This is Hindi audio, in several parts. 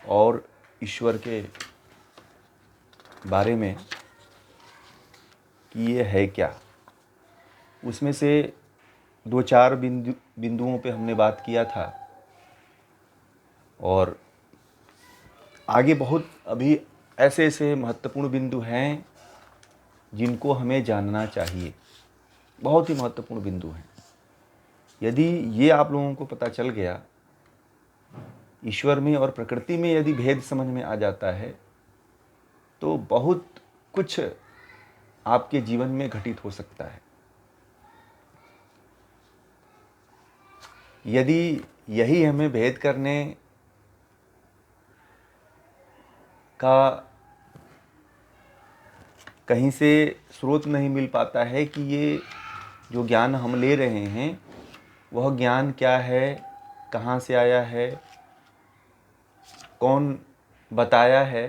और ईश्वर के बारे में कि ये है क्या, उसमें से 2-4 बिंदुओं पे हमने बात किया था। और आगे बहुत अभी ऐसे ऐसे महत्वपूर्ण बिंदु हैं जिनको हमें जानना चाहिए, बहुत ही महत्वपूर्ण बिंदु हैं। यदि ये आप लोगों को पता चल गया, ईश्वर में और प्रकृति में यदि भेद समझ में आ जाता है, तो बहुत कुछ आपके जीवन में घटित हो सकता है। यदि यही हमें भेद करने का कहीं से स्रोत नहीं मिल पाता है कि ये जो ज्ञान हम ले रहे हैं वह ज्ञान क्या है, कहाँ से आया है, कौन बताया है,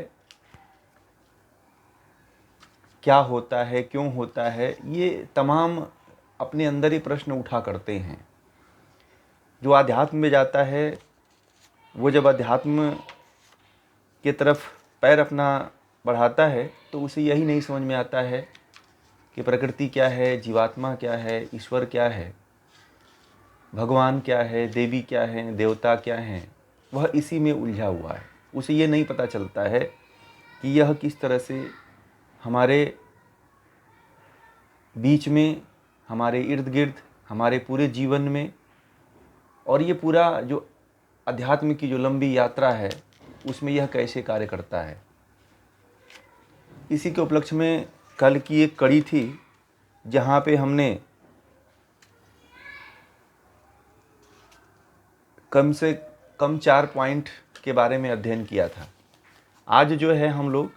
क्या होता है, क्यों होता है, ये तमाम अपने अंदर ही प्रश्न उठा करते हैं। जो आध्यात्म में जाता है वो जब अध्यात्म के तरफ पैर अपना बढ़ाता है तो उसे यही नहीं समझ में आता है कि प्रकृति क्या है, जीवात्मा क्या है, ईश्वर क्या है, भगवान क्या है, देवी क्या है, देवता क्या हैं। वह इसी में उलझा हुआ है। उसे ये नहीं पता चलता है कि यह किस तरह से हमारे बीच में, हमारे इर्द गिर्द, हमारे पूरे जीवन में, और ये पूरा जो अध्यात्म की जो लंबी यात्रा है उसमें यह कैसे कार्य करता है। इसी के उपलक्ष्य में कल की एक कड़ी थी जहाँ पे हमने कम से कम 4 पॉइंट के बारे में अध्ययन किया था। आज जो है हम लोग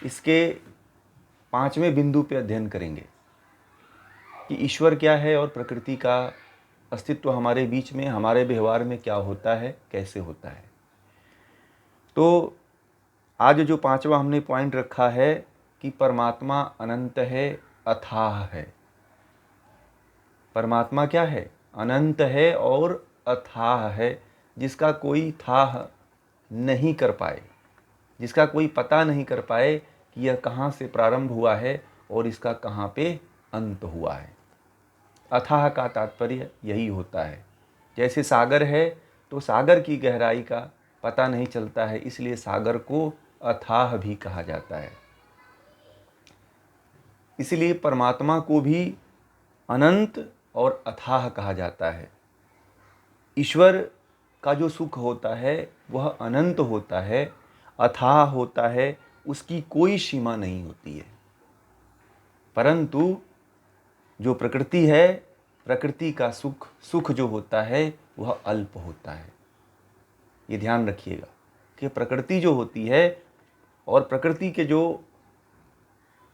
इसके 5वें बिंदु पे अध्ययन करेंगे कि ईश्वर क्या है और प्रकृति का अस्तित्व हमारे बीच में, हमारे व्यवहार में क्या होता है, कैसे होता है। तो आज जो 5वां हमने पॉइंट रखा है कि परमात्मा अनंत है, अथाह है। परमात्मा क्या है? अनंत है और अथाह है, जिसका कोई थाह नहीं कर पाए, जिसका कोई पता नहीं कर पाए कि यह कहाँ से प्रारंभ हुआ है और इसका कहाँ पे अंत हुआ है। अथाह का तात्पर्य यही होता है। जैसे सागर है तो सागर की गहराई का पता नहीं चलता है, इसलिए सागर को अथाह भी कहा जाता है। इसलिए परमात्मा को भी अनंत और अथाह कहा जाता है। ईश्वर का जो सुख होता है वह अनंत होता है, अथाह होता है, उसकी कोई सीमा नहीं होती है। परंतु जो प्रकृति है, प्रकृति का सुख जो होता है वह अल्प होता है। ये ध्यान रखिएगा कि प्रकृति जो होती है और प्रकृति के जो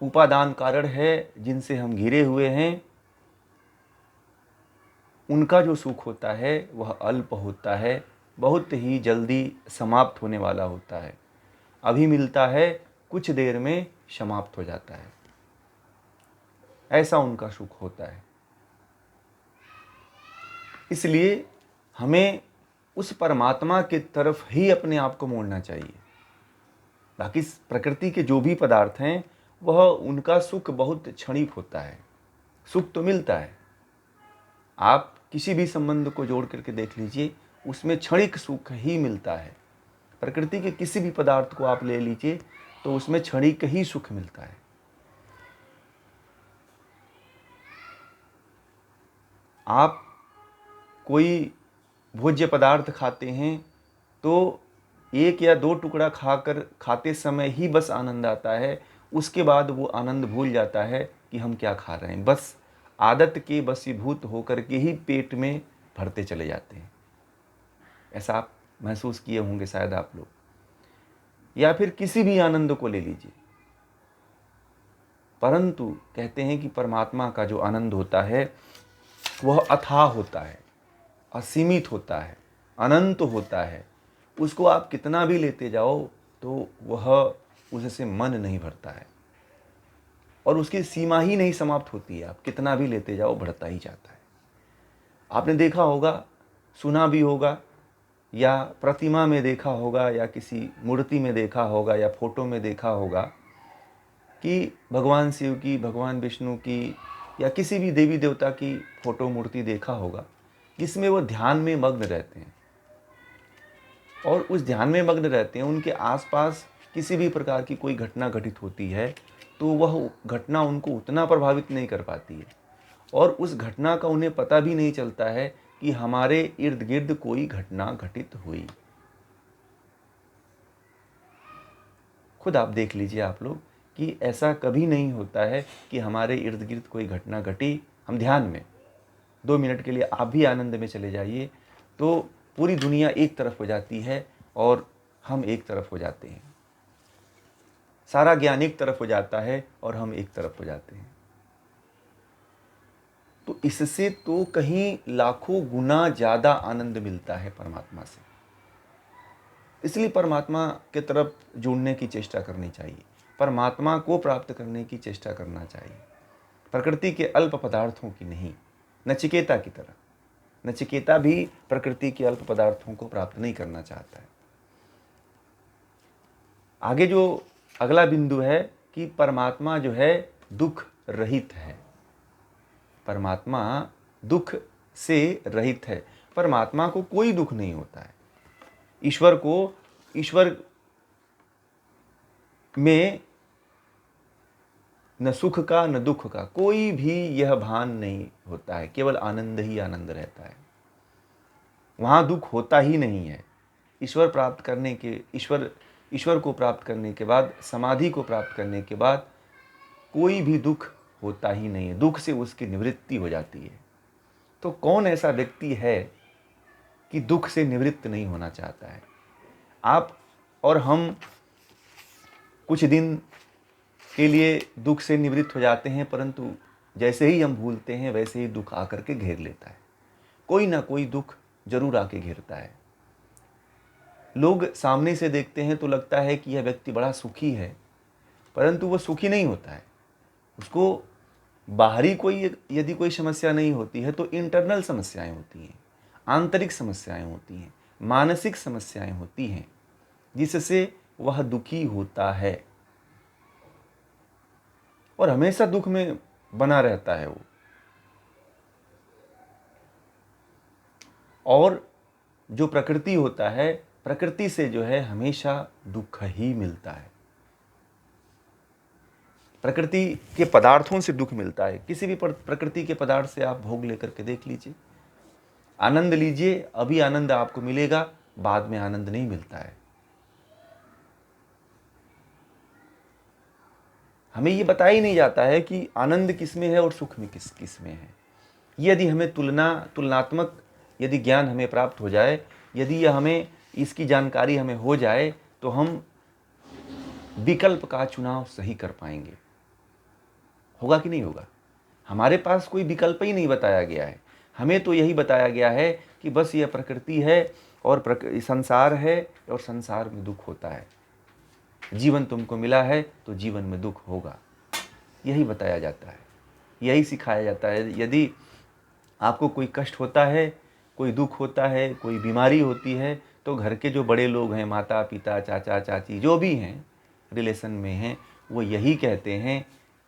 उपादान कारण है जिनसे हम घिरे हुए हैं, उनका जो सुख होता है वह अल्प होता है, बहुत ही जल्दी समाप्त होने वाला होता है। अभी मिलता है, कुछ देर में समाप्त हो जाता है, ऐसा उनका सुख होता है। इसलिए हमें उस परमात्मा की तरफ ही अपने आप को मोड़ना चाहिए। बाकी प्रकृति के जो भी पदार्थ हैं वह उनका सुख बहुत क्षणिक होता है। सुख तो मिलता है, आप किसी भी संबंध को जोड़ करके देख लीजिए, उसमें क्षणिक सुख ही मिलता है। प्रकृति के किसी भी पदार्थ को आप ले लीजिए तो उसमें क्षणिक ही सुख मिलता है। आप कोई भोज्य पदार्थ खाते हैं तो 1 या 2 टुकड़ा खाते समय ही बस आनंद आता है, उसके बाद वो आनंद भूल जाता है कि हम क्या खा रहे हैं। बस आदत के वशीभूत होकर के ही पेट में भरते चले जाते हैं। ऐसा आप महसूस किए होंगे शायद आप लोग। या फिर किसी भी आनंद को ले लीजिए, परंतु कहते हैं कि परमात्मा का जो आनंद होता है वह अथाह होता है, असीमित होता है, अनंत होता है। उसको आप कितना भी लेते जाओ तो वह उससे मन नहीं भरता है और उसकी सीमा ही नहीं समाप्त होती है। आप कितना भी लेते जाओ बढ़ता ही जाता है। आपने देखा होगा, सुना भी होगा या प्रतिमा में देखा होगा या किसी मूर्ति में देखा होगा या फोटो में देखा होगा कि भगवान शिव की, भगवान विष्णु की या किसी भी देवी देवता की फोटो मूर्ति देखा होगा जिसमें वो ध्यान में मग्न रहते हैं और उस ध्यान में मग्न रहते हैं, उनके आसपास किसी भी प्रकार की कोई घटना घटित होती है तो वह घटना उनको उतना प्रभावित नहीं कर पाती है और उस घटना का उन्हें पता भी नहीं चलता है कि हमारे इर्द गिर्द कोई घटना घटित हुई। खुद आप देख लीजिए आप लोग कि ऐसा कभी नहीं होता है कि हमारे इर्द गिर्द कोई घटना घटी, हम ध्यान में 2 मिनट के लिए आप भी आनंद में चले जाइए तो पूरी दुनिया एक तरफ हो जाती है और हम एक तरफ हो जाते हैं। सारा ज्ञान एक तरफ हो जाता है और हम एक तरफ हो जाते हैं। तो इससे तो कहीं लाखों गुना ज़्यादा आनंद मिलता है परमात्मा से। इसलिए परमात्मा के तरफ जुड़ने की चेष्टा करनी चाहिए, परमात्मा को प्राप्त करने की चेष्टा करना चाहिए, प्रकृति के अल्प पदार्थों की नहीं। नचिकेता की तरह, नचिकेता भी प्रकृति के अल्प पदार्थों को प्राप्त नहीं करना चाहता है। आगे जो अगला बिंदु है कि परमात्मा जो है दुख रहित है, परमात्मा दुख से रहित है, परमात्मा को कोई दुख नहीं होता है। ईश्वर में न सुख का न दुख का कोई भी यह भान नहीं होता है, केवल आनंद ही आनंद रहता है। वहाँ दुख होता ही नहीं है। ईश्वर को प्राप्त करने के बाद, समाधि को प्राप्त करने के बाद कोई भी दुख होता ही नहीं है, दुख से उसकी निवृत्ति हो जाती है। तो कौन ऐसा व्यक्ति है कि दुख से निवृत्त नहीं होना चाहता है? आप और हम कुछ दिन के लिए दुख से निवृत्त हो जाते हैं, परंतु जैसे ही हम भूलते हैं वैसे ही दुख आकर के घेर लेता है। कोई ना कोई दुख जरूर आके घेरता है। लोग सामने से देखते हैं तो लगता है कि यह व्यक्ति बड़ा सुखी है, परंतु वह सुखी नहीं होता है। उसको बाहरी यदि कोई समस्या नहीं होती है तो इंटरनल समस्याएं होती हैं, आंतरिक समस्याएं होती हैं, मानसिक समस्याएं होती हैं, जिससे वह दुखी होता है और हमेशा दुख में बना रहता है वो। और जो प्रकृति होता है, प्रकृति से जो है हमेशा दुख ही मिलता है। प्रकृति के पदार्थों से दुख मिलता है। किसी भी प्रकृति के पदार्थ से आप भोग लेकर के देख लीजिए, आनंद लीजिए, अभी आनंद आपको मिलेगा, बाद में आनंद नहीं मिलता है। हमें ये बताया ही नहीं जाता है कि आनंद किस में है और सुख में किस में है। यदि हमें तुलनात्मक यदि ज्ञान हमें प्राप्त हो जाए, यदि यह हमें इसकी जानकारी हमें हो जाए तो हम विकल्प का चुनाव सही कर पाएंगे। होगा कि नहीं होगा? हमारे पास कोई विकल्प ही नहीं बताया गया है। हमें तो यही बताया गया है कि बस यह प्रकृति है और संसार है और संसार में दुख होता है। जीवन तुमको मिला है तो जीवन में दुख होगा, यही बताया जाता है, यही सिखाया जाता है। यदि आपको कोई कष्ट होता है, कोई दुख होता है, कोई बीमारी होती है, तो घर के जो बड़े लोग हैं, माता पिता, चाचा चाची, जो भी हैं रिलेशन में हैं, वो यही कहते हैं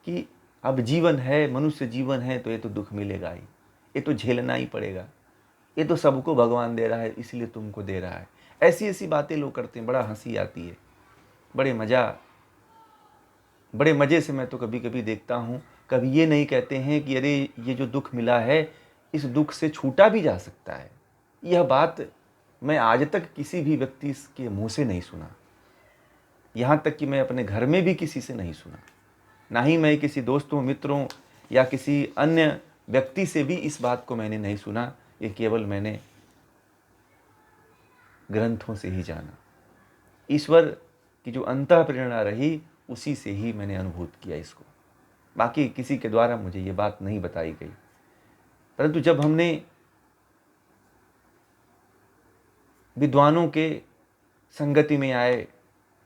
कि अब जीवन है, मनुष्य जीवन है, तो ये तो दुख मिलेगा ही, ये तो झेलना ही पड़ेगा, ये तो सबको भगवान दे रहा है इसलिए तुमको दे रहा है। ऐसी ऐसी बातें लोग करते हैं, बड़ा हंसी आती है, बड़े मज़े से मैं तो कभी कभी देखता हूँ। कभी ये नहीं कहते हैं कि अरे ये जो दुख मिला है इस दुख से छूटा भी जा सकता है। यह बात मैं आज तक किसी भी व्यक्ति के मुंह से नहीं सुना, यहाँ तक कि मैं अपने घर में भी किसी से नहीं सुना, ना ही मैं किसी दोस्तों, मित्रों या किसी अन्य व्यक्ति से भी इस बात को मैंने नहीं सुना। ये केवल मैंने ग्रंथों से ही जाना, ईश्वर की जो अंतः प्रेरणा रही उसी से ही मैंने अनुभूत किया इसको। बाकी किसी के द्वारा मुझे ये बात नहीं बताई गई। परंतु जब हमने विद्वानों के संगति में आए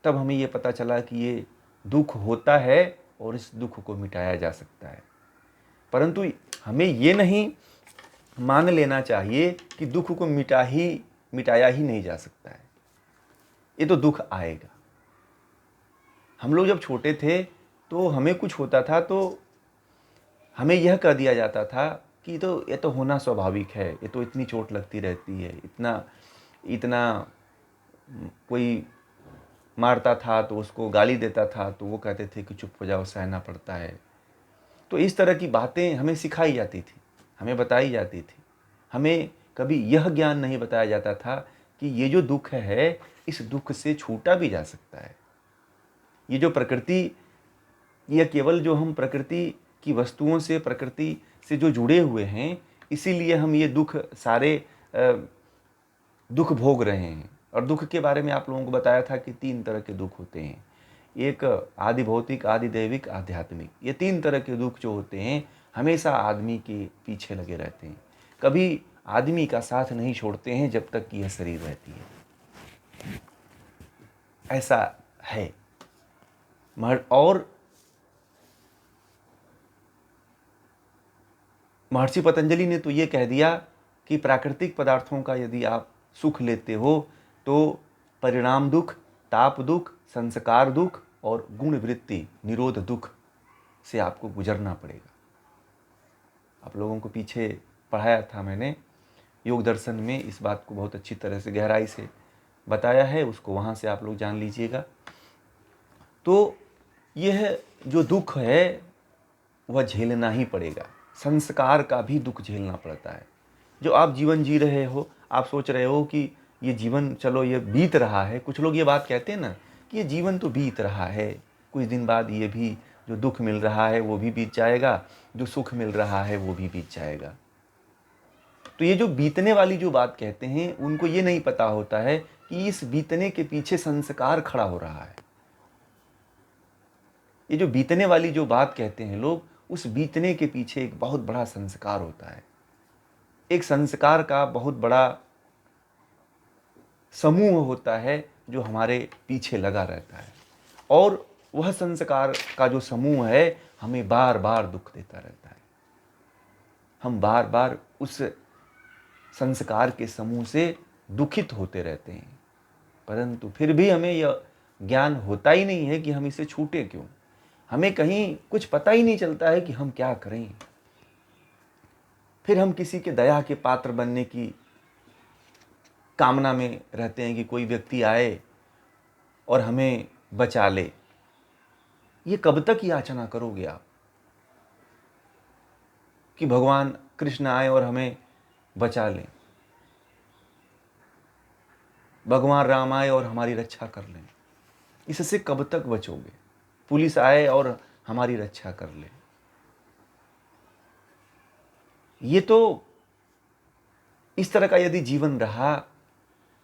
तब हमें ये पता चला कि ये दुख होता है और इस दुख को मिटाया जा सकता है। परंतु हमें ये नहीं मान लेना चाहिए कि दुख को मिटा ही मिटाया ही नहीं जा सकता है। ये तो दुख आएगा। हम लोग जब छोटे थे तो हमें कुछ होता था तो हमें यह कह दिया जाता था कि तो ये तो होना स्वाभाविक है, ये तो इतनी चोट लगती रहती है, इतना इतना कोई मारता था तो उसको गाली देता था तो वो कहते थे कि चुप हो जाओ, सहना पड़ता है। तो इस तरह की बातें हमें सिखाई जाती थी, हमें बताई जाती थी। हमें कभी यह ज्ञान नहीं बताया जाता था कि ये जो दुख है, इस दुख से छूटा भी जा सकता है। ये जो प्रकृति, यह केवल जो हम प्रकृति की वस्तुओं से, प्रकृति से जो जुड़े हुए हैं, इसीलिए हम ये दुख सारे दुख भोग रहे हैं। और दुख के बारे में आप लोगों को बताया था कि 3 तरह के दुख होते हैं। एक आदि भौतिक, आदि दैविक, आध्यात्मिक। ये 3 तरह के दुख जो होते हैं हमेशा आदमी के पीछे लगे रहते हैं, कभी आदमी का साथ नहीं छोड़ते हैं जब तक कि यह शरीर रहती है। ऐसा है। और महर्षि पतंजलि ने तो ये कह दिया कि प्राकृतिक पदार्थों का यदि आप सुख लेते हो तो परिणाम दुख, ताप दुख, संस्कार दुख और गुण वृत्ति निरोध दुख से आपको गुजरना पड़ेगा। आप लोगों को पीछे पढ़ाया था मैंने योग दर्शन में, इस बात को बहुत अच्छी तरह से गहराई से बताया है, उसको वहाँ से आप लोग जान लीजिएगा। तो यह जो दुख है वह झेलना ही पड़ेगा। संस्कार का भी दुख झेलना पड़ता है। जो आप जीवन जी रहे हो, आप सोच रहे हो कि ये जीवन चलो ये बीत रहा है। कुछ लोग ये बात कहते हैं ना कि ये जीवन तो बीत रहा है, कुछ दिन बाद ये भी जो दुख मिल रहा है वो भी बीत जाएगा, जो सुख मिल रहा है वो भी बीत जाएगा। तो ये जो बीतने वाली जो बात कहते हैं, उनको ये नहीं पता होता है कि इस बीतने के पीछे संस्कार खड़ा हो रहा है। ये जो बीतने वाली जो बात कहते हैं लोग, उस बीतने के पीछे एक बहुत बड़ा संस्कार होता है। एक संस्कार का बहुत बड़ा समूह होता है जो हमारे पीछे लगा रहता है, और वह संस्कार का जो समूह है हमें बार बार दुख देता रहता है। हम बार बार उस संस्कार के समूह से दुखित होते रहते हैं, परंतु फिर भी हमें यह ज्ञान होता ही नहीं है कि हम इसे छूटे क्यों। हमें कहीं कुछ पता ही नहीं चलता है कि हम क्या करें। फिर हम किसी के दया के पात्र बनने की कामना में रहते हैं कि कोई व्यक्ति आए और हमें बचा ले। ये कब तक याचना करोगे आप कि भगवान कृष्ण आए और हमें बचा लें, भगवान राम आए और हमारी रक्षा कर लें? इससे कब तक बचोगे? पुलिस आए और हमारी रक्षा कर ले? ये तो इस तरह का यदि जीवन रहा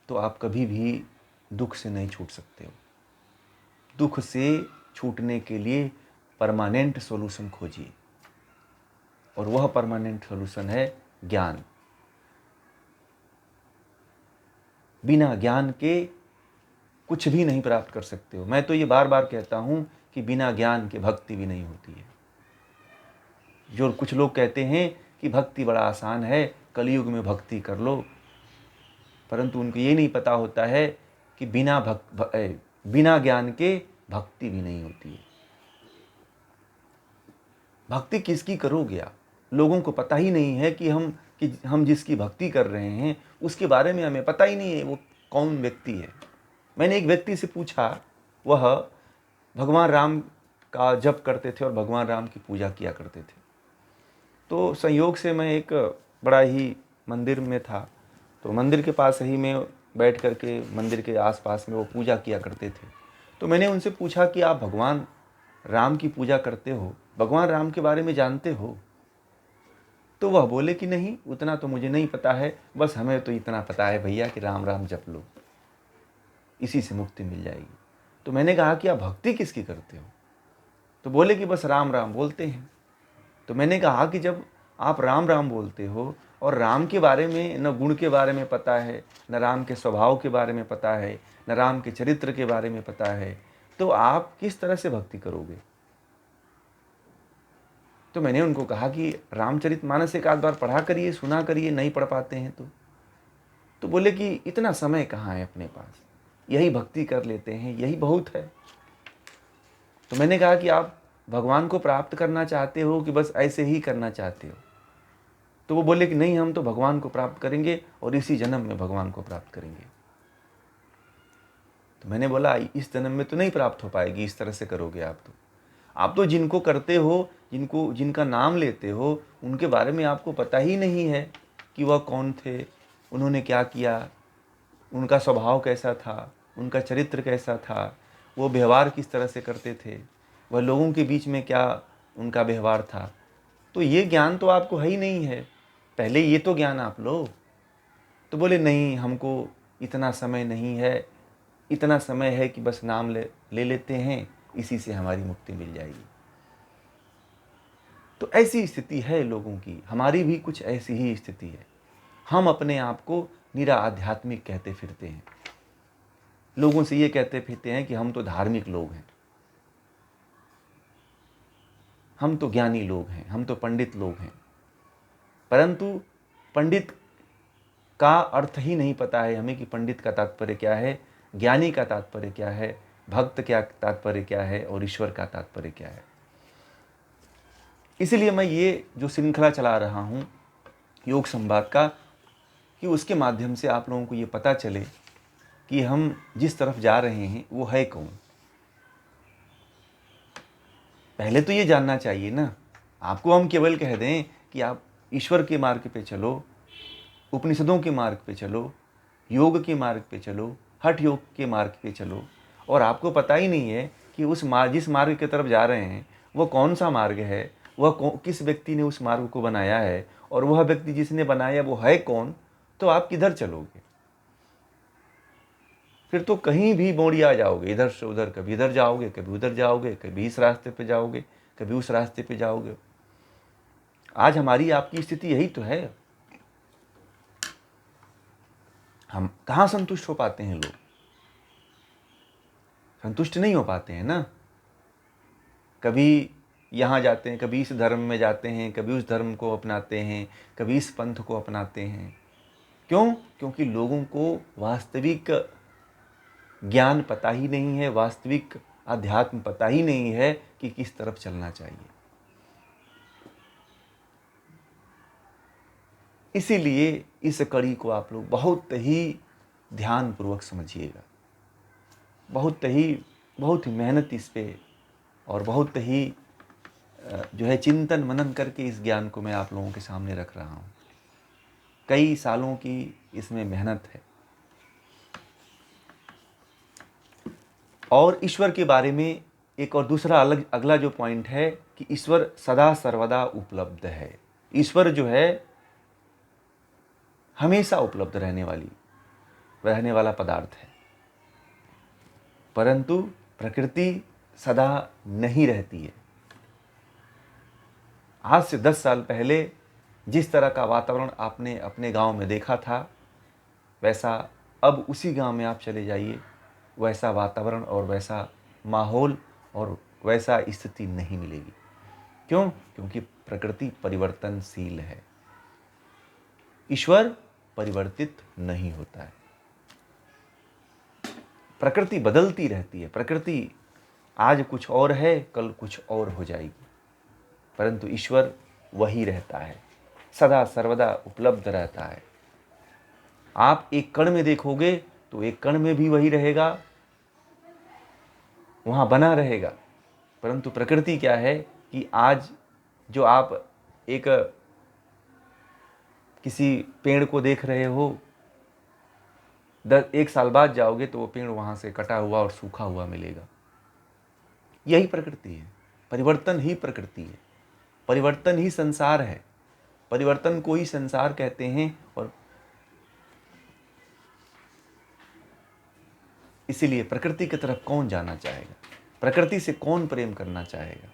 तो आप कभी भी दुख से नहीं छूट सकते हो। दुख से छूटने के लिए परमानेंट सॉल्यूशन खोजिए, और वह परमानेंट सॉल्यूशन है ज्ञान। बिना ज्ञान के कुछ भी नहीं प्राप्त कर सकते हो। मैं तो ये बार बार कहता हूँ कि बिना ज्ञान के भक्ति भी नहीं होती है। जो कुछ लोग कहते हैं कि भक्ति बड़ा आसान है, कलयुग में भक्ति कर लो, परंतु उनको ये नहीं पता होता है कि बिना ज्ञान के भक्ति भी नहीं होती है। भक्ति किसकी करोगे आप? लोगों को पता ही नहीं है कि हम जिसकी भक्ति कर रहे हैं उसके बारे में हमें पता ही नहीं है वो कौन व्यक्ति है। मैंने एक व्यक्ति से पूछा, वह भगवान राम का जप करते थे और भगवान राम की पूजा किया करते थे। तो संयोग से मैं एक बड़ा ही मंदिर में था, तो मंदिर के पास ही में बैठ कर के मंदिर के आसपास में वो पूजा किया करते थे। तो मैंने उनसे पूछा कि आप भगवान राम की पूजा करते हो, भगवान राम के बारे में जानते हो? तो वह बोले कि नहीं, उतना तो मुझे नहीं पता है, बस हमें तो इतना पता है भैया कि राम राम जप लो, इसी से मुक्ति मिल जाएगी। तो मैंने कहा कि आप भक्ति किसकी करते हो? तो बोले कि बस राम राम बोलते हैं। तो मैंने कहा कि जब आप राम राम बोलते हो और राम के बारे में न गुण के बारे में पता है, न राम के स्वभाव के बारे में पता है, न राम के चरित्र के बारे में पता है, तो आप किस तरह से भक्ति करोगे? तो मैंने उनको कहा कि रामचरितमानस एक आध बार पढ़ा करिए, सुना करिए, नहीं पढ़ पाते हैं तो। तो बोले कि इतना समय कहाँ है अपने पास, यही भक्ति कर लेते हैं, यही बहुत है। तो मैंने कहा कि आप भगवान को प्राप्त करना चाहते हो कि बस ऐसे ही करना चाहते हो? तो वो बोले कि नहीं, हम तो भगवान को प्राप्त करेंगे और इसी जन्म में भगवान को प्राप्त करेंगे। तो मैंने बोला इस जन्म में तो नहीं प्राप्त हो पाएगी, इस तरह से करोगे आप तो जिनको करते हो, जिनका नाम लेते हो, उनके बारे में आपको पता ही नहीं है कि वह कौन थे, उन्होंने क्या किया, उनका स्वभाव कैसा था, उनका चरित्र कैसा था, वो व्यवहार किस तरह से करते थे, वह लोगों के बीच में क्या उनका व्यवहार था। तो ये ज्ञान तो आपको है ही नहीं है, पहले ये तो ज्ञान आप लो। तो बोले नहीं, हमको इतना समय नहीं है, इतना समय है कि बस नाम ले लेते हैं, इसी से हमारी मुक्ति मिल जाएगी। तो ऐसी स्थिति है लोगों की, हमारी भी कुछ ऐसी ही स्थिति है। हम अपने आप को निरा आध्यात्मिक कहते फिरते हैं, लोगों से ये कहते फिरते हैं कि हम तो धार्मिक लोग हैं, हम तो ज्ञानी लोग हैं, हम तो पंडित लोग हैं। परंतु पंडित का अर्थ ही नहीं पता है हमें कि पंडित का तात्पर्य क्या है, ज्ञानी का तात्पर्य क्या है, भक्त क्या तात्पर्य क्या है और ईश्वर का तात्पर्य क्या है। इसीलिए मैं ये जो श्रृंखला चला रहा हूँ योग संवाद का, कि उसके माध्यम से आप लोगों को ये पता चले कि हम जिस तरफ जा रहे हैं वो है कौन। पहले तो ये जानना चाहिए ना, आपको हम केवल कह दें कि आप ईश्वर के मार्ग पे चलो, उपनिषदों के मार्ग पे चलो, योग के मार्ग पे चलो, हठ योग के मार्ग पे चलो, और आपको पता ही नहीं है कि जिस मार्ग की तरफ जा रहे हैं वो कौन सा मार्ग है, वह किस व्यक्ति ने उस मार्ग को बनाया है, और वह व्यक्ति जिसने बनाया वो है कौन, तो आप किधर चलोगे? फिर तो कहीं भी मोड़िया जाओगे, इधर से उधर, कभी इधर जाओगे, कभी उधर जाओगे, कभी इस रास्ते पे जाओगे, कभी उस रास्ते पे जाओगे। आज हमारी आपकी स्थिति यही तो है। हम कहाँ संतुष्ट हो पाते हैं? लोग संतुष्ट नहीं हो पाते हैं ना। कभी यहाँ जाते हैं, कभी इस धर्म में जाते हैं, कभी उस धर्म को अपनाते हैं, कभी इस पंथ को अपनाते हैं। क्यों? क्योंकि लोगों को वास्तविक ज्ञान पता ही नहीं है, वास्तविक अध्यात्म पता ही नहीं है कि किस तरफ चलना चाहिए। इसीलिए इस कड़ी को आप लोग बहुत ही ध्यानपूर्वक समझिएगा, बहुत ही मेहनत इस पे, और बहुत ही जो है चिंतन मनन करके इस ज्ञान को मैं आप लोगों के सामने रख रहा हूँ। कई सालों की इसमें मेहनत है। और ईश्वर के बारे में एक और दूसरा अगला जो पॉइंट है कि ईश्वर सदा सर्वदा उपलब्ध है। ईश्वर जो है हमेशा उपलब्ध रहने वाला पदार्थ है, परंतु प्रकृति सदा नहीं रहती है। आज से 10 साल पहले जिस तरह का वातावरण आपने अपने गांव में देखा था, वैसा अब उसी गांव में आप चले जाइए, वैसा वातावरण और वैसा माहौल और वैसा स्थिति नहीं मिलेगी। क्यों? क्योंकि प्रकृति परिवर्तनशील है, ईश्वर परिवर्तित नहीं होता है। प्रकृति बदलती रहती है, प्रकृति आज कुछ और है, कल कुछ और हो जाएगी, परंतु ईश्वर वही रहता है, सदा सर्वदा उपलब्ध रहता है। आप एक कण में देखोगे तो एक कण में भी वही रहेगा, वहाँ बना रहेगा। परंतु प्रकृति क्या है कि आज जो आप किसी पेड़ को देख रहे हो, 1 साल बाद जाओगे तो वो पेड़ वहाँ से कटा हुआ और सूखा हुआ मिलेगा। यही प्रकृति है, परिवर्तन ही प्रकृति है, परिवर्तन ही संसार है, परिवर्तन को ही संसार कहते हैं। और इसीलिए प्रकृति की तरफ कौन जाना चाहेगा, प्रकृति से कौन प्रेम करना चाहेगा?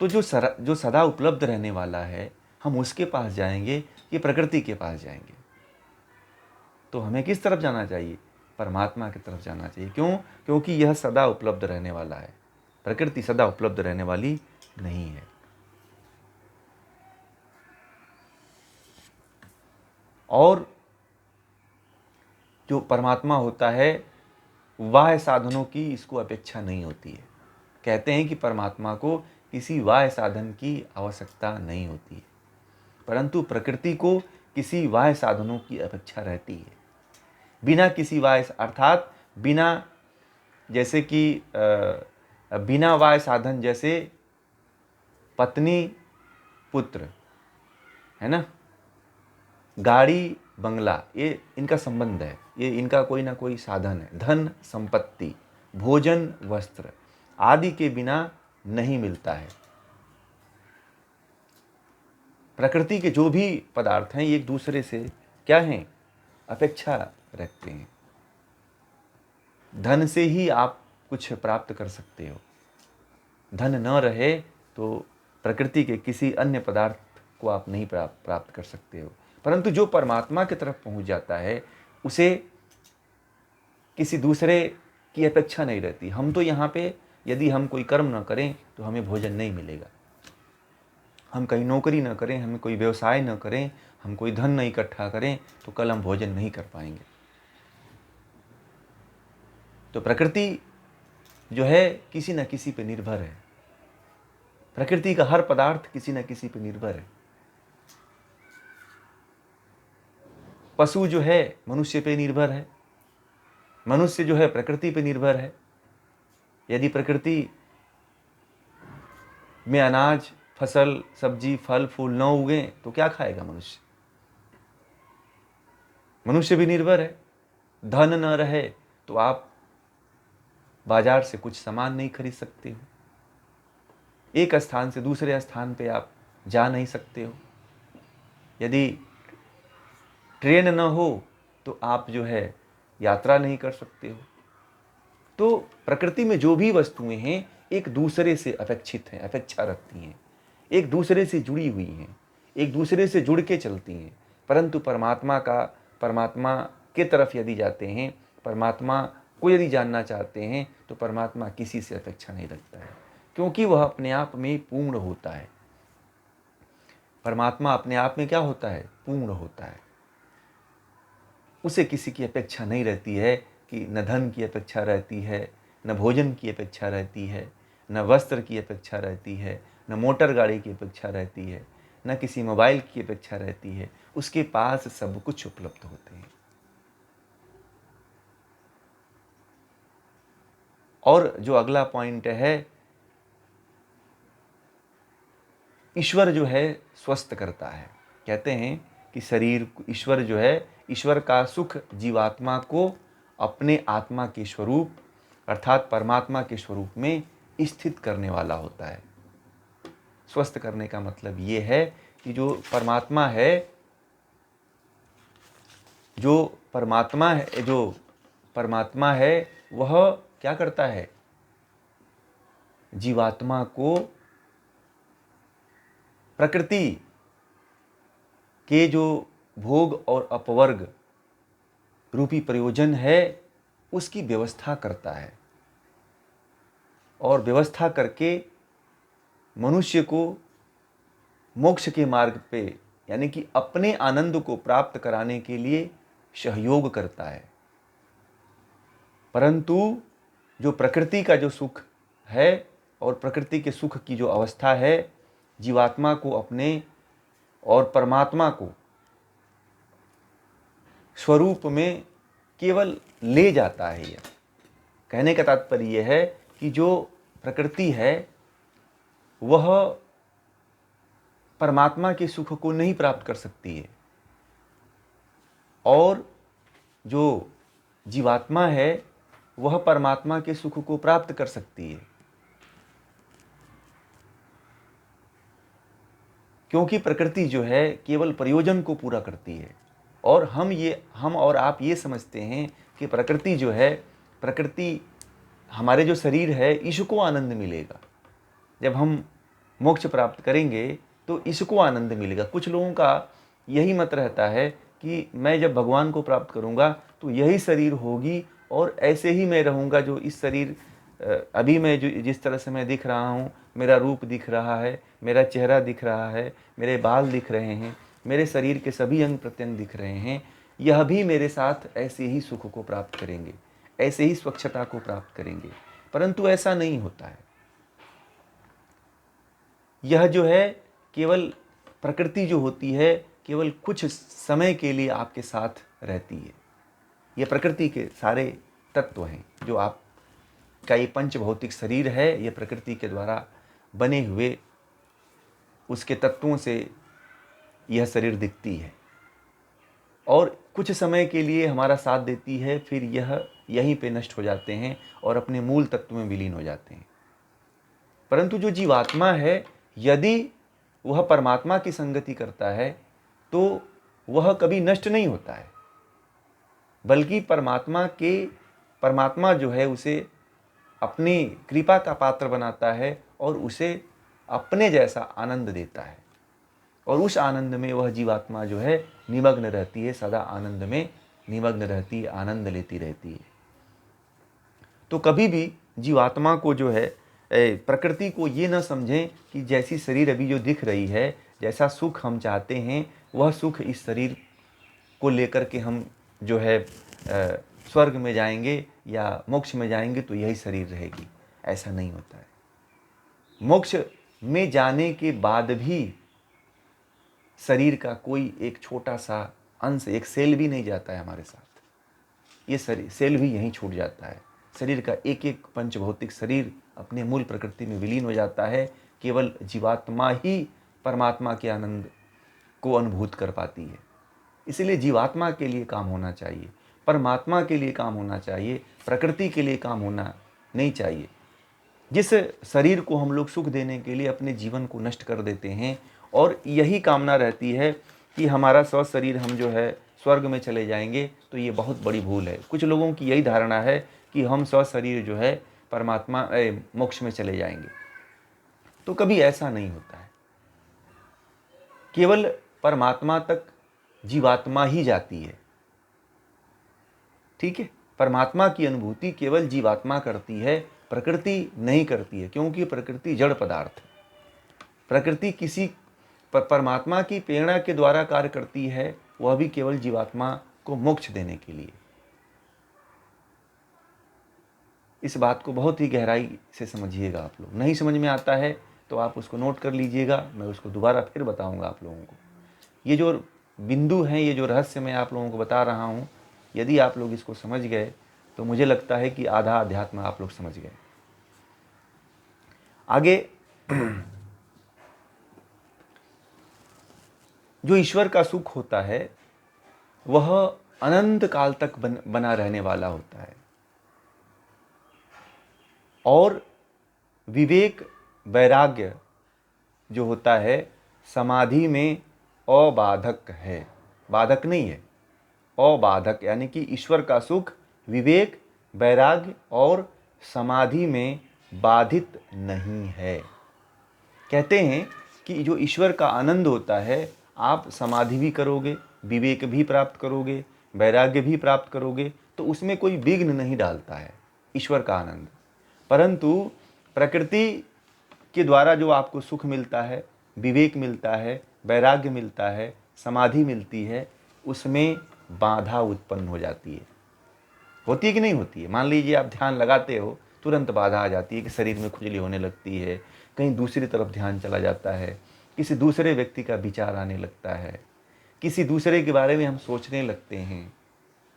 तो जो सदा उपलब्ध रहने वाला है, हम उसके पास जाएंगे कि प्रकृति के पास जाएंगे? तो हमें किस तरफ जाना चाहिए? परमात्मा की तरफ जाना चाहिए। क्यों? क्योंकि यह सदा उपलब्ध रहने वाला है, प्रकृति सदा उपलब्ध रहने वाली नहीं है। और जो परमात्मा होता है बाह्य साधनों की इसको अपेक्षा नहीं होती है। कहते हैं कि परमात्मा को किसी बाह्य साधन की आवश्यकता नहीं होती है, परंतु प्रकृति को किसी बाह्य साधनों की अपेक्षा रहती है। बिना किसी बाह्य अर्थात बिना, जैसे कि बिना बाह्य साधन, जैसे पत्नी पुत्र, है ना, गाड़ी बंगला, ये इनका संबंध है, ये इनका कोई ना कोई साधन है। धन संपत्ति, भोजन वस्त्र आदि के बिना नहीं मिलता है। प्रकृति के जो भी पदार्थ हैं ये एक दूसरे से क्या हैं, अपेक्षा रखते हैं। धन से ही आप कुछ प्राप्त कर सकते हो, धन न रहे तो प्रकृति के किसी अन्य पदार्थ को आप नहीं प्राप्त कर सकते हो। परंतु जो परमात्मा की तरफ पहुंच जाता है उसे किसी दूसरे की अपेक्षा नहीं रहती। हम तो यहाँ पे यदि हम कोई कर्म न करें तो हमें भोजन नहीं मिलेगा, हम कहीं नौकरी न करें, हमें कोई व्यवसाय न करें, हम कोई धन नहीं इकट्ठा करें तो कल हम भोजन नहीं कर पाएंगे। तो प्रकृति जो है किसी न किसी पे निर्भर है, प्रकृति का हर पदार्थ किसी न किसी पे निर्भर है। पशु जो है मनुष्य पे निर्भर है, मनुष्य जो है प्रकृति पे निर्भर है। यदि प्रकृति में अनाज, फसल, सब्जी, फल फूल न उगे तो क्या खाएगा मनुष्य? मनुष्य भी निर्भर है। धन न रहे तो आप बाजार से कुछ सामान नहीं खरीद सकते हो, एक स्थान से दूसरे स्थान पे आप जा नहीं सकते हो। यदि ट्रेन न हो तो आप जो है यात्रा नहीं कर सकते हो। तो प्रकृति में जो भी वस्तुएं हैं एक दूसरे से अपेक्षित हैं, अपेक्षा रखती हैं, एक दूसरे से जुड़ी हुई हैं, एक दूसरे से जुड़ के चलती हैं। परंतु परमात्मा के तरफ यदि जाते हैं, परमात्मा को यदि जानना चाहते हैं तो परमात्मा किसी से अपेक्षा नहीं रखता है, क्योंकि वह अपने आप में पूर्ण होता है। परमात्मा अपने आप में क्या होता है? पूर्ण होता है। उसे किसी की अपेक्षा नहीं रहती है कि न धन की अपेक्षा रहती है, न भोजन की अपेक्षा रहती है, न वस्त्र की अपेक्षा रहती है, न मोटर गाड़ी की अपेक्षा रहती है, न किसी मोबाइल की अपेक्षा रहती है। उसके पास सब कुछ उपलब्ध होते हैं। और जो अगला पॉइंट है, ईश्वर जो है स्वस्थ करता है। कहते हैं कि शरीर, ईश्वर जो है, ईश्वर का सुख जीवात्मा को अपने आत्मा के स्वरूप अर्थात परमात्मा के स्वरूप में स्थित करने वाला होता है। स्वस्थ करने का मतलब ये है कि जो परमात्मा है, जो परमात्मा है वह क्या करता है? जीवात्मा को प्रकृति के जो भोग और अपवर्ग रूपी प्रयोजन है उसकी व्यवस्था करता है, और व्यवस्था करके मनुष्य को मोक्ष के मार्ग पे यानी कि अपने आनंद को प्राप्त कराने के लिए सहयोग करता है। परंतु जो प्रकृति का जो सुख है और प्रकृति के सुख की जो अवस्था है, जीवात्मा को अपने और परमात्मा को स्वरूप में केवल ले जाता है। यह कहने का तात्पर्य यह है कि जो प्रकृति है वह परमात्मा के सुख को नहीं प्राप्त कर सकती है, और जो जीवात्मा है वह परमात्मा के सुख को प्राप्त कर सकती है। क्योंकि प्रकृति जो है केवल प्रयोजन को पूरा करती है, और हम और आप ये समझते हैं कि प्रकृति जो है, प्रकृति हमारे जो शरीर है इसको आनंद मिलेगा। जब हम मोक्ष प्राप्त करेंगे तो इसको आनंद मिलेगा। कुछ लोगों का यही मत रहता है कि मैं जब भगवान को प्राप्त करूंगा तो यही शरीर होगी और ऐसे ही मैं रहूंगा। जो इस शरीर अभी मैं जो जिस तरह से मैं दिख रहा हूँ, मेरा रूप दिख रहा है, मेरा चेहरा दिख रहा है, मेरे बाल दिख रहे हैं, मेरे शरीर के सभी अंग प्रत्यंग दिख रहे हैं, यह भी मेरे साथ ऐसे ही सुख को प्राप्त करेंगे, ऐसे ही स्वच्छता को प्राप्त करेंगे। परंतु ऐसा नहीं होता है। यह जो है केवल प्रकृति जो होती है, केवल कुछ समय के लिए आपके साथ रहती है। ये प्रकृति के सारे तत्व हैं। जो आपका ये पंच भौतिक शरीर है, ये प्रकृति के द्वारा बने हुए उसके तत्वों से यह शरीर दिखती है और कुछ समय के लिए हमारा साथ देती है, फिर यह यहीं पे नष्ट हो जाते हैं और अपने मूल तत्व में विलीन हो जाते हैं। परंतु जो जीवात्मा है, यदि वह परमात्मा की संगति करता है तो वह कभी नष्ट नहीं होता है, बल्कि परमात्मा जो है उसे अपनी कृपा का पात्र बनाता है और उसे अपने जैसा आनंद देता है, और उस आनंद में वह जीवात्मा जो है निमग्न रहती है, सदा आनंद में निमग्न रहती है, आनंद लेती रहती है। तो कभी भी जीवात्मा को जो है प्रकृति को ये न समझें कि जैसी शरीर अभी जो दिख रही है, जैसा सुख हम चाहते हैं, वह सुख इस शरीर को लेकर के हम जो है स्वर्ग में जाएंगे या मोक्ष में जाएंगे तो यही शरीर रहेगी। ऐसा नहीं होता है। मोक्ष में जाने के बाद भी शरीर का कोई एक छोटा सा अंश, एक सेल भी नहीं जाता है हमारे साथ। ये शरीर सेल भी यहीं छूट जाता है। शरीर का एक एक पंचभौतिक शरीर अपने मूल प्रकृति में विलीन हो जाता है। केवल जीवात्मा ही परमात्मा के आनंद को अनुभूत कर पाती है। इसलिए जीवात्मा के लिए काम होना चाहिए, परमात्मा के लिए काम होना चाहिए, प्रकृति के लिए काम होना नहीं चाहिए। जिस शरीर को हम लोग सुख देने के लिए अपने जीवन को नष्ट कर देते हैं और यही कामना रहती है कि हमारा स्वस्थ शरीर हम जो है स्वर्ग में चले जाएंगे, तो ये बहुत बड़ी भूल है। कुछ लोगों की यही धारणा है कि हम स्वस्थ शरीर जो है परमात्मा मोक्ष में चले जाएंगे, तो कभी ऐसा नहीं होता है। केवल परमात्मा तक जीवात्मा ही जाती है। ठीक है, परमात्मा की अनुभूति केवल जीवात्मा करती है, प्रकृति नहीं करती है, क्योंकि प्रकृति जड़ पदार्थ है। प्रकृति किसी परमात्मा की प्रेरणा के द्वारा कार्य करती है, वह भी केवल जीवात्मा को मोक्ष देने के लिए। इस बात को बहुत ही गहराई से समझिएगा आप लोग। नहीं समझ में आता है तो आप उसको नोट कर लीजिएगा, मैं उसको दोबारा फिर बताऊंगा आप लोगों को। ये जो बिंदु हैं, ये जो रहस्य मैं आप लोगों को बता रहा हूँ, यदि आप लोग इसको समझ गए तो मुझे लगता है कि आधा अध्यात्म आप लोग समझ गए। आगे जो ईश्वर का सुख होता है वह अनंत काल तक बना रहने वाला होता है, और विवेक वैराग्य जो होता है समाधि में अबाधक है, बाधक नहीं है, अबाधक। यानी कि ईश्वर का सुख विवेक वैराग्य और समाधि में बाधित नहीं है। कहते हैं कि जो ईश्वर का आनंद होता है, आप समाधि भी करोगे, विवेक भी प्राप्त करोगे, वैराग्य भी प्राप्त करोगे, तो उसमें कोई विघ्न नहीं डालता है ईश्वर का आनंद। परंतु प्रकृति के द्वारा जो आपको सुख मिलता है, विवेक मिलता है, वैराग्य मिलता है, समाधि मिलती है, उसमें बाधा उत्पन्न हो जाती है। होती है कि नहीं होती है? मान लीजिए आप ध्यान लगाते हो, तुरंत बाधा आ जाती है कि शरीर में खुजली होने लगती है, कहीं दूसरी तरफ ध्यान चला जाता है, किसी दूसरे व्यक्ति का विचार आने लगता है, किसी दूसरे के बारे में हम सोचने लगते हैं।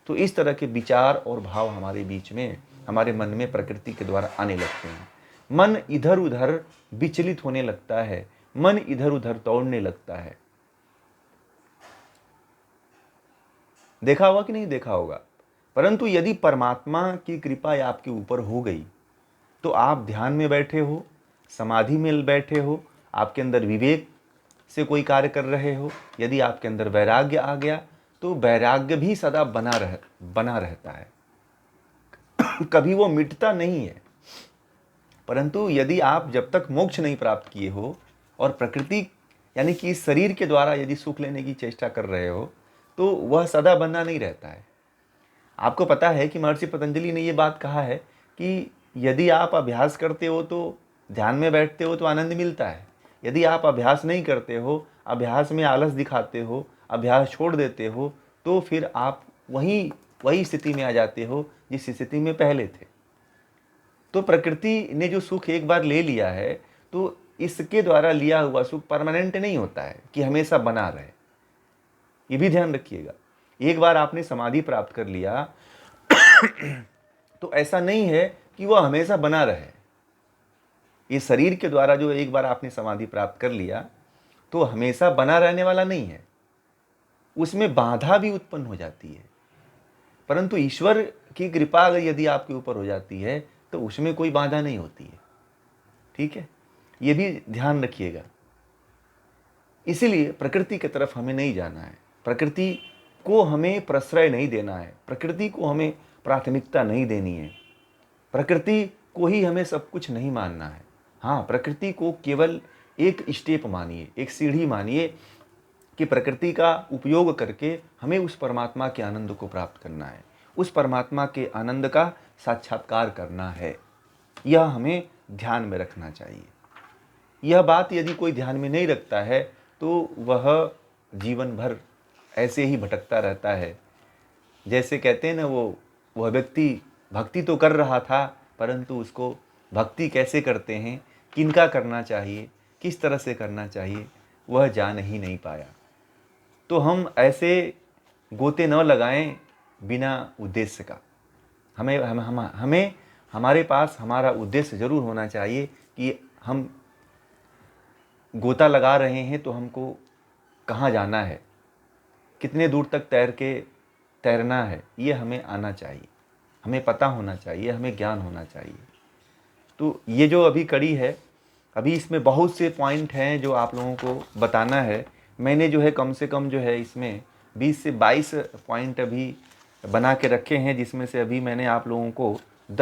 तो इस तरह के विचार और भाव हमारे बीच में, हमारे मन में प्रकृति के द्वारा आने लगते हैं। मन इधर उधर विचलित होने लगता है, मन इधर उधर दौड़ने लगता है। देखा होगा कि नहीं देखा होगा? परंतु यदि परमात्मा की कृपा आपके ऊपर हो गई तो आप ध्यान में बैठे हो, समाधि में बैठे हो, आपके अंदर विवेक से कोई कार्य कर रहे हो, यदि आपके अंदर वैराग्य आ गया तो वैराग्य भी सदा बना रहता है, कभी वो मिटता नहीं है। परंतु यदि आप जब तक मोक्ष नहीं प्राप्त किए हो और प्रकृति यानी कि इस शरीर के द्वारा यदि सुख लेने की चेष्टा कर रहे हो, तो वह सदा बना नहीं रहता है। आपको पता है कि महर्षि पतंजलि ने ये बात कहा है कि यदि आप अभ्यास करते हो तो ध्यान में बैठते हो तो आनंद मिलता है, यदि आप अभ्यास नहीं करते हो, अभ्यास में आलस दिखाते हो, अभ्यास छोड़ देते हो, तो फिर आप वही स्थिति में आ जाते हो जिस स्थिति में पहले थे। तो प्रकृति ने जो सुख एक बार ले लिया है, तो इसके द्वारा लिया हुआ सुख परमानेंट नहीं होता है कि हमेशा बना रहे। ये भी ध्यान रखिएगा। एक बार आपने समाधि प्राप्त कर लिया तो ऐसा नहीं है कि वह हमेशा बना रहे। ये शरीर के द्वारा जो एक बार आपने समाधि प्राप्त कर लिया तो हमेशा बना रहने वाला नहीं है, उसमें बाधा भी उत्पन्न हो जाती है। परंतु ईश्वर की कृपा अगर यदि आपके ऊपर हो जाती है तो उसमें कोई बाधा नहीं होती है। ठीक है, ये भी ध्यान रखिएगा। इसीलिए प्रकृति की तरफ हमें नहीं जाना है, प्रकृति को हमें प्रश्रय नहीं देना है, प्रकृति को हमें प्राथमिकता नहीं देनी है, प्रकृति को ही हमें सब कुछ नहीं मानना है। हाँ, प्रकृति को केवल एक स्टेप मानिए, एक सीढ़ी मानिए कि प्रकृति का उपयोग करके हमें उस परमात्मा के आनंद को प्राप्त करना है, उस परमात्मा के आनंद का साक्षात्कार करना है। यह हमें ध्यान में रखना चाहिए। यह बात यदि कोई ध्यान में नहीं रखता है तो वह जीवन भर ऐसे ही भटकता रहता है। जैसे कहते हैं ना, वह व्यक्ति भक्ति तो कर रहा था परंतु उसको भक्ति कैसे करते हैं, किनका करना चाहिए, किस तरह से करना चाहिए, वह जान ही नहीं पाया। तो हम ऐसे गोते न लगाएं बिना उद्देश्य का। हमें हमारे पास हमारा उद्देश्य ज़रूर होना चाहिए कि हम गोता लगा रहे हैं तो हमको कहाँ जाना है, कितने दूर तक तैरना है, ये हमें आना चाहिए, हमें पता होना चाहिए, हमें ज्ञान होना चाहिए। तो ये जो अभी कड़ी है, अभी इसमें बहुत से पॉइंट हैं जो आप लोगों को बताना है। मैंने जो है कम से कम जो है इसमें 20 से 22 पॉइंट अभी बना के रखे हैं, जिसमें से अभी मैंने आप लोगों को